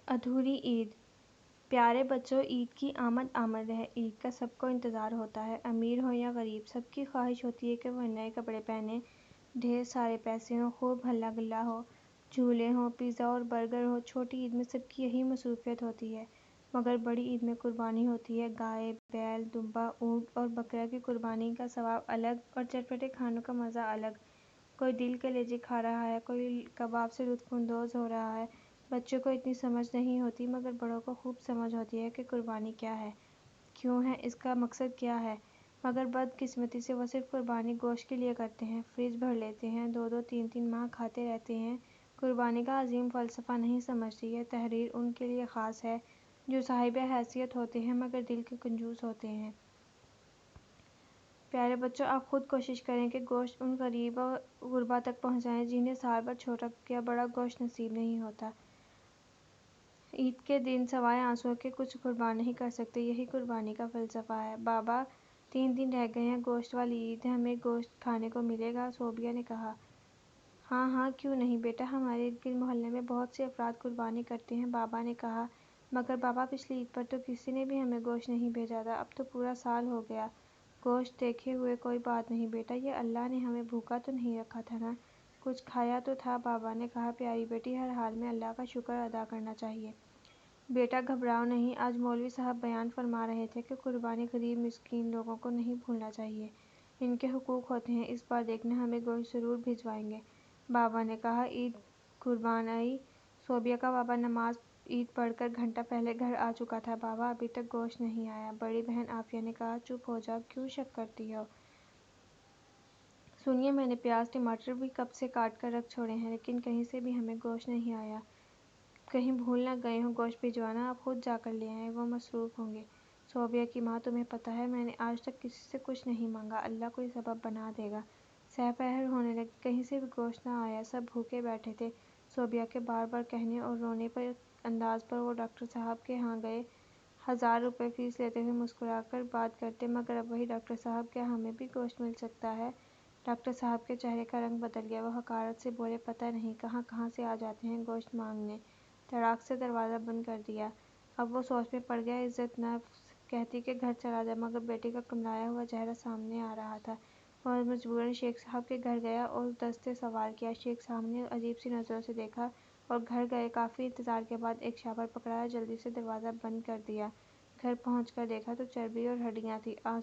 ادھوری عید۔ پیارے بچوں، عید کی آمد آمد ہے۔ عید کا سب کو انتظار ہوتا ہے، امیر ہو یا غریب، سب کی خواہش ہوتی ہے کہ وہ نئے کپڑے پہنیں، ڈھیر سارے پیسے ہوں، خوب ہلا گلا ہو، جھولے ہوں، پیزا اور برگر ہو۔ چھوٹی عید میں سب کی یہی مصروفیت ہوتی ہے، مگر بڑی عید میں قربانی ہوتی ہے۔ گائے، بیل، دمبا، اونٹ اور بکرا کی قربانی کا ثواب الگ اور چٹپٹے کھانوں کا مزہ الگ۔ کوئی دل کلیجی کھا رہا ہے، کوئی کباب سے لطف اندوز ہو رہا ہے۔ بچوں کو اتنی سمجھ نہیں ہوتی، مگر بڑوں کو خوب سمجھ ہوتی ہے کہ قربانی کیا ہے، کیوں ہے، اس کا مقصد کیا ہے۔ مگر بدقسمتی سے وہ صرف قربانی گوشت کے لیے کرتے ہیں، فریج بھر لیتے ہیں، 2-3 ماہ کھاتے رہتے ہیں۔ قربانی کا عظیم فلسفہ نہیں سمجھتے۔ یہ تحریر ان کے لیے خاص ہے جو صاحب حیثیت ہوتے ہیں مگر دل کے کنجوس ہوتے ہیں۔ پیارے بچوں، آپ خود کوشش کریں کہ گوشت ان غریب و غربا تک پہنچائیں جنہیں سال بھر چھوٹا یا بڑا گوشت نصیب نہیں ہوتا۔ عید کے دن سوائے آنسوؤں کے کچھ قربان نہیں کر سکتے، یہی قربانی کا فلسفہ ہے۔ بابا، 3 دن رہ گئے ہیں، گوشت والی عید ہے، ہمیں گوشت کھانے کو ملے گا؟ صوبیہ نے کہا۔ ہاں ہاں، کیوں نہیں بیٹا، ہمارے ارد گرد محلے میں بہت سے افراد قربانی کرتے ہیں، بابا نے کہا۔ مگر بابا، پچھلی عید پر تو کسی نے بھی ہمیں گوشت نہیں بھیجا تھا، اب تو پورا سال ہو گیا۔ گوشت دیکھے ہوئے کوئی بات نہیں بیٹا، یہ اللہ نے ہمیں بھوکا تو نہیں رکھا تھا نا، کچھ کھایا تو تھا، بابا نے کہا۔ پیاری بیٹی، ہر حال میں اللہ کا شکر ادا کرنا چاہیے۔ بیٹا گھبراؤ نہیں، آج مولوی صاحب بیان فرما رہے تھے کہ قربانی غریب مسکین لوگوں کو نہیں بھولنا چاہیے، ان کے حقوق ہوتے ہیں، اس بار دیکھنا ہمیں گوشت ضرور بھجوائیں گے، بابا نے کہا۔ عید قربان آئی۔ صوبیہ کا بابا نماز عید پڑھ کر گھنٹہ پہلے گھر آ چکا تھا۔ بابا، ابھی تک گوشت نہیں آیا؟ بڑی بہن عافیہ نے کہا۔ چپ ہو جاؤ، کیوں شک کرتی ہو؟ سنیے، میں نے پیاز ٹماٹر بھی کب سے کاٹ کر رکھ چھوڑے ہیں، لیکن کہیں سے بھی ہمیں گوشت نہیں آیا، کہیں بھول نہ گئے ہوں گوشت بھجوانا؟ آپ خود جا کر لے آئیں، وہ مصروف ہوں گے۔ صوبیہ کی ماں، تمہیں پتہ ہے میں نے آج تک کسی سے کچھ نہیں مانگا، اللہ کوئی سبب بنا دے گا۔ سہ پہر ہونے لگی، کہیں سے بھی گوشت نہ آیا، سب بھوکے بیٹھے تھے۔ صوبیہ کے بار بار کہنے اور رونے پر انداز پر وہ ڈاکٹر صاحب کے ہاں گئے، 1000 روپے فیس لیتے ہوئے مسکرا کر بات کرتے۔ مگر اب وہی ڈاکٹر صاحب، کیا ہمیں بھی گوشت مل سکتا ہے؟ ڈاکٹر صاحب کے چہرے کا رنگ بدل گیا، وہ حقارت سے بولے، پتہ نہیں کہاں کہاں سے آ جاتے ہیں گوشت مانگنے۔ تڑاک سے دروازہ بند کر دیا۔ اب وہ سوچ میں پڑ گیا، عزت نفس کہتی کہ گھر چلا جا، مگر بیٹی کا کملایا ہوا چہرہ سامنے آ رہا تھا۔ وہ مجبوراً شیخ صاحب کے گھر گیا اور دست سوال کیا۔ شیخ صاحب نے عجیب سی نظروں سے دیکھا اور گھر گئے۔ کافی انتظار کے بعد ایک شاور پکڑایا، جلدی سے دروازہ بند کر دیا۔ گھر پہنچ کر دیکھا تو چربی اور ہڈیاں تھیں، آنسو